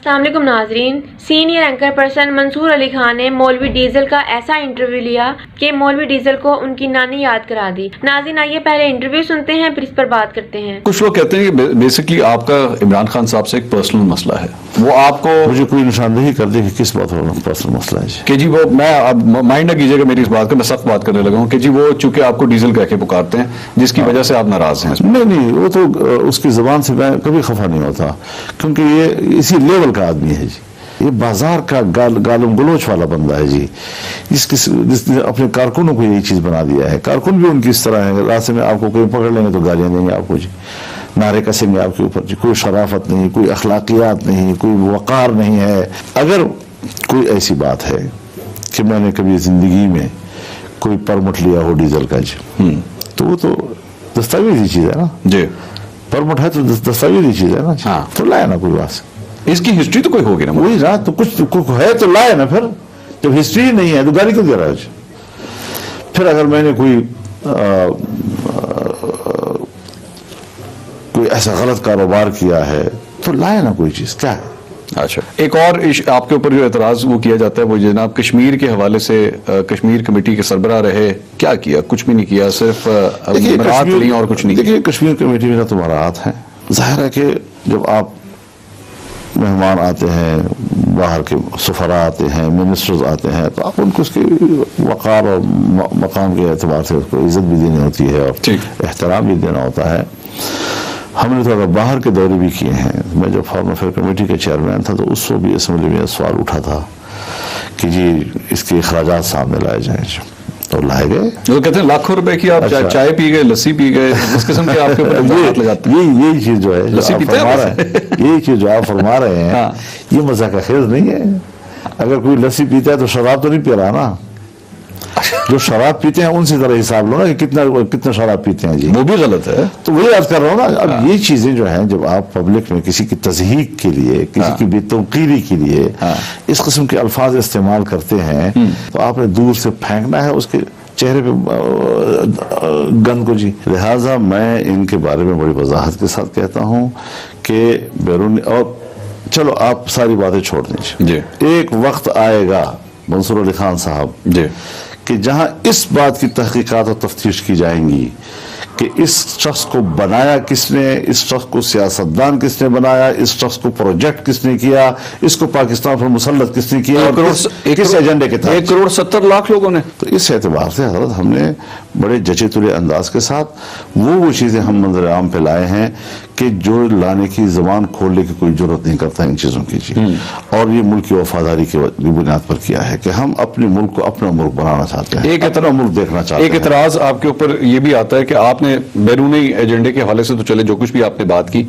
السلام علیکم ناظرین، سینئر اینکر پرسن منصور علی خان نے مولوی ڈیزل کا ایسا انٹرویو لیا کہ مولوی ڈیزل کو ان کی نانی یاد کرا دی۔ ناظرین آئیے پہلے انٹرویو سنتے ہیں پھر اس پر بات کرتے ہیں۔ کچھ لوگ کہتے ہیں کہ بیسکلی آپ کا عمران خان صاحب سے ایک پرسنل مسئلہ ہے، وہ آپ کو مجھے کوئی نشاندہی کر دے کہ کس بات پر پرسنل مسئلہ ہے کہ جی وہ میں اب مائنڈ نہ کیجیے گا میری اس بات کا، میں سخت بات کرنے لگا ہوں کہ جی وہ چونکہ آپ کو ڈیزل کہہ کے پکارتے ہیں جس کی وجہ سے آپ ناراض ہیں۔ نہیں، وہ تو اس کی زبان سے میں کبھی خفا نہیں ہوتا، کیونکہ یہ اسی لیول کا آدمی ہے جی، یہ بازار کا گالم گلوچ والا بندہ ہے جی، جس نے اپنے کارکنوں کو یہی چیز بنا دیا ہے۔ کارکن بھی ان کی اس طرح ہے، راستے میں آپ کو کوئی پکڑ لیں گے تو گالیاں دیں گے آپ کو جی، نعرے کسیں گے آپ کے اوپر جی، کوئی شرافت نہیں، کوئی اخلاقیات نہیں، کوئی وقار نہیں ہے۔ اگر کوئی ایسی بات ہے کہ میں نے کبھی زندگی میں کوئی پرمٹ لیا ہو ڈیزل کا جی، تو وہ تو دستاویزی چیز ہے نا جی، پرمٹ ہے تو دستاویزی چیز ہے نا، ہاں، تو لایا نا کوئی بات، اس کی ہسٹری تو کوئی ہوگی نا، وہی رات تو کچھ ہے تو لائے نا، پھر جب ہسٹری نہیں ہے تو گالی کیوں دے رہا ہے؟ پھر اگر میں نے کوئی ایسا غلط کاروبار کیا ہے تو لائے نا کوئی چیز، کیا ہے؟ اچھا، ایک اور آپ کے اوپر جو اعتراض وہ کیا جاتا ہے وہ جناب کشمیر کے حوالے سے کشمیر کمیٹی کے سربراہ رہے، کیا کیا؟ کچھ بھی نہیں کیا، صرف مراعات لی اور کچھ نہیں کیا۔ دیکھیے کشمیر کمیٹی میں تو مراعات ہیں، ظاہر ہے کہ جب آپ مہمان آتے ہیں، باہر کے سفراء آتے ہیں، منسٹرز آتے ہیں، تو آپ ان کو اس کے وقار اور مقام کے اعتبار سے اس کو عزت بھی دینی ہوتی ہے اور احترام بھی دینا ہوتا ہے۔ ہم نے تھوڑا باہر کے دورے بھی کیے ہیں، میں جب فارن افیئر کمیٹی کا چیئرمین تھا تو اس وقت بھی اسمبلی میں سوال اٹھا تھا کہ جی اس کے اخراجات سامنے لائے جائیں، تو لائے گئے۔ وہ کہتے ہیں لاکھوں روپے کی آپ چائے پی گئے، لسی پی گئے، اس قسم کے آپ کے اوپر الزامات لگاتے ہیں۔ یہی چیز جو ہے یہی چیز جو آپ فرما رہے ہیں یہ مزاح کا خیز نہیں ہے۔ اگر کوئی لسی پیتا ہے تو شراب تو نہیں پی رہا نا، جو شراب پیتے ہیں ان سے ذرا حساب لو نا کہ کتنا شراب پیتے ہیں جی، وہ بھی غلط ہے۔ تو وہی عرض کر رہا ہوں نا، اب یہ چیزیں جو ہیں جب آپ پبلک میں کسی کی تضحیق کے لیے، کسی کی بے توقیری کے لیے اس قسم کے الفاظ استعمال کرتے ہیں تو آپ نے دور سے پھینکنا ہے اس کے چہرے پہ گند کو جی۔ لہٰذا میں ان کے بارے میں بڑی وضاحت کے ساتھ کہتا ہوں کہ بیرونی، اور چلو آپ ساری باتیں چھوڑ دیجیے، ایک وقت آئے گا منصور علی خان صاحب جی کہ جہاں اس بات کی تحقیقات اور تفتیش کی جائیں گی کہ اس شخص کو بنایا کس نے، اس شخص کو سیاستدان کس نے بنایا، اس شخص کو پروجیکٹ کس نے کیا، اس کو پاکستان پر مسلط کس نے کیا، کس ایجنڈے کے تحت 1,70,00,000 لوگوں نے۔ تو اس اعتبار سے حضرت ہم نے بڑے جچے تلے انداز کے ساتھ وہ چیزیں ہم منظر عام پہ لائے ہیں کہ جو لانے کی زبان کھولنے کی کوئی ضرورت نہیں کرتا ان چیزوں کی جی، اور یہ ملک کی وفاداری کی بنیاد پر کیا ہے کہ ہم اپنے ملک کو اپنا ملک بنانا چاہتے ہیں، ایک اپنا ملک دیکھنا چاہتے ہیں۔ ایک اعتراض آپ کے اوپر یہ بھی آتا ہے کہ آپ نے بیرونی ایجنڈے کے حوالے سے تو چلے جو کچھ بھی آپ نے بات کی،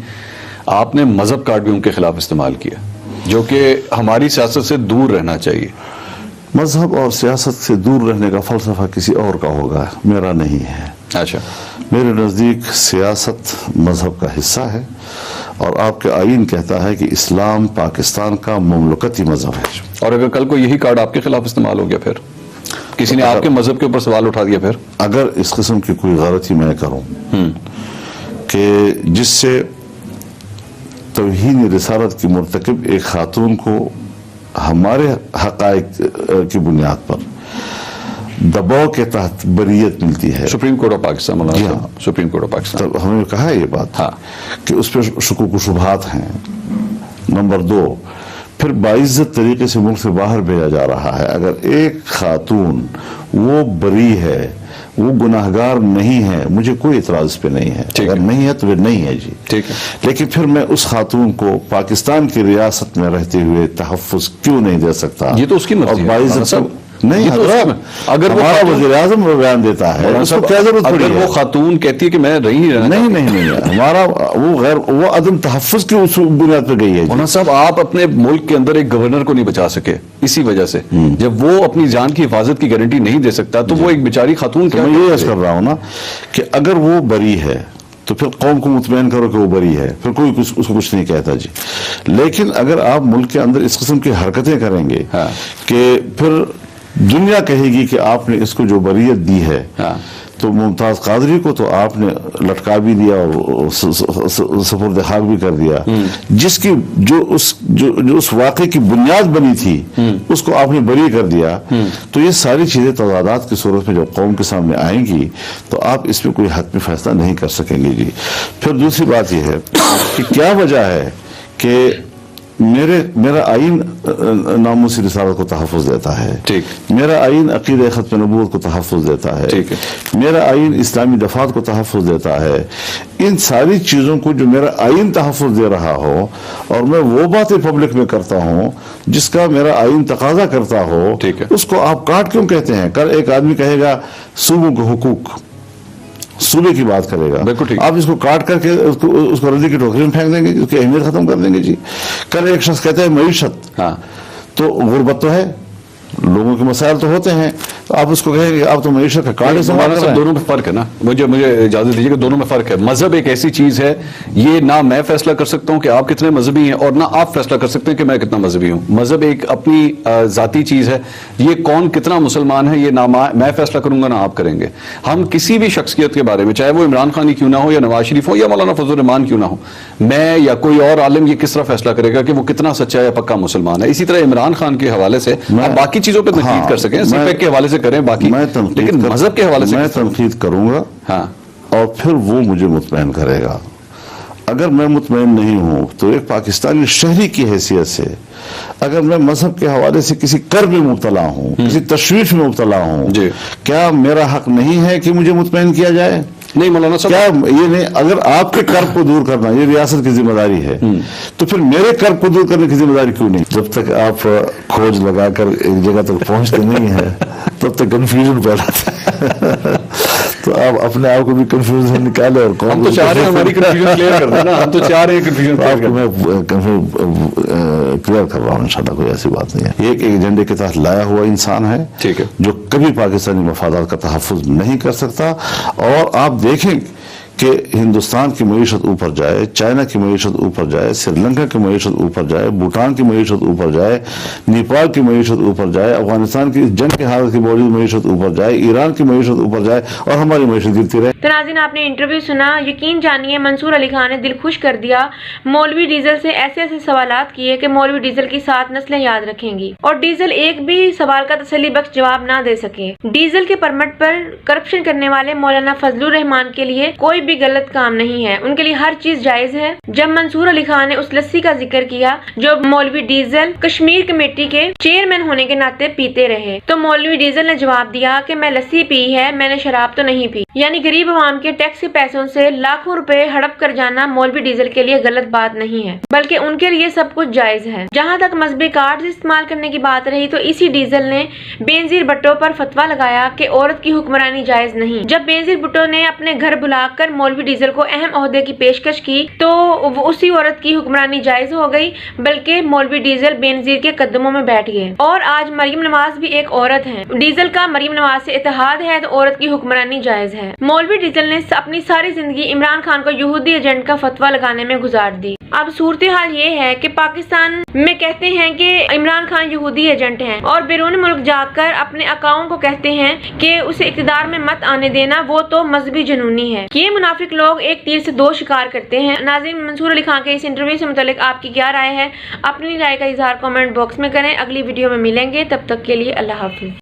آپ نے مذہب کارڈ بھی ان کے خلاف استعمال کیا جو کہ ہماری سیاست سے دور رہنا چاہیے۔ مذہب اور سیاست سے دور رہنے کا فلسفہ کسی اور کا ہوگا، میرا نہیں ہے۔ اچھا، میرے نزدیک سیاست مذہب کا حصہ ہے، اور آپ کے آئین کہتا ہے کہ اسلام پاکستان کا مملکتی مذہب ہے۔ اور اگر کل کو یہی کارڈ آپ کے خلاف استعمال ہو گیا، پھر کسی نے آپ کے مذہب کے اوپر سوال اٹھا دیا، پھر اگر اس قسم کی کوئی غلطی میں کروں کہ جس سے توہین رسالت کی مرتکب ایک خاتون کو ہمارے حقائق کی بنیاد پر دباؤ کے تحت بریت ملتی ہے، supreme court of Pakistan, Maulana supreme court of Pakistan, تب ہم نے کہا ہے یہ بات کہ اس پہ شکوک و شبہات ہیں۔ نمبر 2، پھر باعزت طریقے سے ملک سے باہر بھیجا جا رہا ہے۔ اگر ایک خاتون وہ بری ہے، وہ گناہگار نہیں ہے، مجھے کوئی اعتراض اس پہ نہیں ہے، اگر نہیں ہے تو وہ نہیں ہے جی، ٹھیک ہے، لیکن پھر میں اس خاتون کو پاکستان کی ریاست میں رہتے ہوئے تحفظ کیوں نہیں دے سکتا؟ یہ تو اس کی مرضی ہے نہیں حضرات، اگر ہمارا وزیر اعظم وہ بیان دیتا ہے اس کو کیا ضرورت پڑی ہے؟ اگر وہ خاتون کہتی ہے کہ میں رہی نہیں ہمارا وہ عدم تحفظ کی اس بنیاد پہ گئی ہے۔ مولانا صاحب، آپ اپنے ملک کے اندر ایک گورنر کو نہیں بچا سکے اسی وجہ سے، جب وہ اپنی جان کی حفاظت کی گارنٹی نہیں دے سکتا تو وہ ایک بیچاری خاتون، میں یہ عرض کر رہا ہوں نا کہ اگر وہ بری ہے تو پھر قوم کو مطمئن کرو کہ وہ بری ہے، پھر کوئی اس کو کچھ نہیں کہتا جی۔ لیکن اگر آپ ملک کے اندر اس قسم کی حرکتیں کریں گے کہ پھر دنیا کہے گی کہ آپ نے اس کو جو بریت دی ہے تو ممتاز قادری کو تو آپ نے لٹکا بھی دیا اور سپرد خاک بھی کر دیا، جس کی جو اس واقعے کی بنیاد بنی تھی اس کو آپ نے بری کر دیا. تو یہ ساری چیزیں تضادات کی صورت میں جب قوم کے سامنے آئیں گی تو آپ اس میں کوئی حتمی فیصلہ نہیں کر سکیں گے جی. پھر دوسری بات یہ ہے کہ کیا وجہ ہے کہ میرا آئین ناموس رسالت کو تحفظ دیتا ہے، میرا آئین عقیدہ ختم نبوت کو تحفظ دیتا ہے، میرا آئین اسلامی دفعات کو تحفظ دیتا ہے. ان ساری چیزوں کو جو میرا آئین تحفظ دے رہا ہو اور میں وہ باتیں پبلک میں کرتا ہوں جس کا میرا آئین تقاضا کرتا ہو، اس کو آپ کاٹ کیوں کہتے ہیں؟ کل ایک آدمی کہے گا صوبوں کے حقوق، صوبے کی بات کرے گا، آپ اس کو کاٹ کر کے اس کو ردی کی ٹوکری میں پھینک دیں گے، اس کی اہمیت ختم کر دیں گے جی. کل ایک شخص کہتا ہے معیشت، تو غربت تو ہے، لوگوں کے مسائل تو ہوتے ہیں، تو آپ اس کو کہیں گے آپ تو معیشت کا کارڈ استعمال کر رہے ہیں. دونوں میں فرق ہے نا، مجھے اجازت دیجیے کہ دونوں میں فرق ہے. مذہب ایک ایسی چیز ہے، یہ نہ میں فیصلہ کر سکتا ہوں کہ آپ کتنے مذہبی ہیں اور نہ آپ فیصلہ کر سکتے ہیں کہ میں کتنا مذہبی ہوں. مذہب ایک اپنی ذاتی چیز ہے، یہ کون کتنا مسلمان ہے یہ نہ میں فیصلہ کروں گا نہ آپ کریں گے. ہم کسی بھی شخصیت کے بارے میں، چاہے وہ عمران خان ہی کیوں نہ ہو یا نواز شریف ہو یا مولانا فضل الرحمان کیوں نہ ہو، میں یا کوئی اور عالم یہ کس طرح فیصلہ کرے گا کہ وہ کتنا سچا یا پکا مسلمان ہے. اسی طرح عمران خان کے حوالے سے آپ باقی چیزوں پہ تنقید کر سکیں، سی پیک کے حوالے سے کریں باقی، لیکن مذہب کے حوالے سے میں تنقید کروں گا اور پھر وہ مجھے مطمئن کرے گا. اگر میں مطمئن نہیں ہوں تو ایک پاکستانی شہری کی حیثیت سے اگر میں مذہب کے حوالے سے کسی کرب میں مبتلا ہوں، کسی تشویش میں مبتلا ہوں، کیا میرا حق نہیں ہے کہ مجھے مطمئن کیا جائے؟ نہیں مولانا صاحب، کیا یہ نہیں، اگر آپ کے کرب کو دور کرنا یہ ریاست کی ذمہ داری ہے تو پھر میرے کرب کو دور کرنے کی ذمہ داری کیوں نہیں؟ جب تک آپ کھوج لگا کر ایک جگہ تک پہنچتے نہیں ہے تب تک کنفیوژن پھیلاتے ہیں. تو آپ اپنے آپ کو بھی کنفیوژن سے نکالے اور ہم تو چاہ رہے ہیں ہماری کنفیوژن کلیئر کر دیں نا، ہم تو چاہ رہے ہیں کنفیوژن آپ کو میں کلیئر کر رہا ہوں، انشاءاللہ کوئی ایسی بات نہیں ہے. یہ ایک ایجنڈے کے تحت لایا ہوا انسان ہے جو کبھی پاکستانی مفادات کا تحفظ نہیں کر سکتا. اور آپ دیکھیں کہ ہندوستان کی معیشت اوپر جائے، چائنا کی معیشت اوپر جائے، سری لنکا کی معیشت اوپر جائے، بھوٹان کی معیشت اوپر جائے، نیپال کی معیشت اوپر جائے، افغانستان کی جنگ کی حالت کی باوجود معیشت اوپر جائے، ایران کی معیشت اوپر جائے اور ہماری معیشت گرتی رہے. تو ناظرین آپ نے انٹرویو سنا، یقین جانیے منصور علی خان نے دل خوش کر دیا. مولوی ڈیزل سے ایسے ایسے سوالات کیے کہ مولوی ڈیزل کی 7 نسلیں یاد رکھیں گی، اور ڈیزل ایک بھی سوال کا تسلی بخش جواب نہ دے سکے. ڈیزل کے پرمٹ پر کرپشن کرنے والے مولانا فضل الرحمان کے لیے کوئی بھی غلط کام نہیں ہے، ان کے لیے ہر چیز جائز ہے. جب منصور علی خان نے اس لسی کا ذکر کیا جو مولوی ڈیزل کشمیر کمیٹی کے چیئرمین ہونے کے ناطے پیتے رہے، تو مولوی ڈیزل نے جواب دیا کہ میں لسی پی ہے، میں نے شراب تو نہیں پی. یعنی غریب عوام کے ٹیکس کے پیسوں سے لاکھوں روپے ہڑپ کر جانا مولوی ڈیزل کے لیے غلط بات نہیں ہے، بلکہ ان کے لیے سب کچھ جائز ہے. جہاں تک مذہبی کارڈز استعمال کرنے کی بات رہی تو اسی ڈیزل نے بینظیر بھٹو پر فتویٰ لگایا کہ عورت کی حکمرانی جائز نہیں. جب بینظیر بھٹو نے اپنے گھر بلا کر مولوی ڈیزل کو اہم عہدے کی پیشکش کی تو اسی عورت کی حکمرانی جائز ہو گئی، بلکہ مولوی ڈیزل بینظیر کے قدموں میں بیٹھ گئے. اور آج مریم نواز بھی ایک عورت ہے، ڈیزل کا مریم نواز سے اتحاد ہے تو عورت کی حکمرانی جائز ہے. مولوی ڈیزل نے اپنی ساری زندگی عمران خان کو یہودی ایجنٹ کا فتویٰ لگانے میں گزار دی. اب صورتحال یہ ہے کہ پاکستان میں کہتے ہیں کہ عمران خان یہودی ایجنٹ ہیں اور بیرون ملک جا کر اپنے آقاؤں کو کہتے ہیں کہ اسے اقتدار میں مت آنے دینا، وہ تو مذہبی جنونی ہے. یہ منافق لوگ ایک تیر سے 2 شکار کرتے ہیں. ناظرین منصور علی خان کے اس انٹرویو سے متعلق آپ کی کیا رائے ہے؟ اپنی رائے کا اظہار کامنٹ باکس میں کریں. اگلی ویڈیو میں ملیں گے، تب تک کے لیے اللہ حافظ.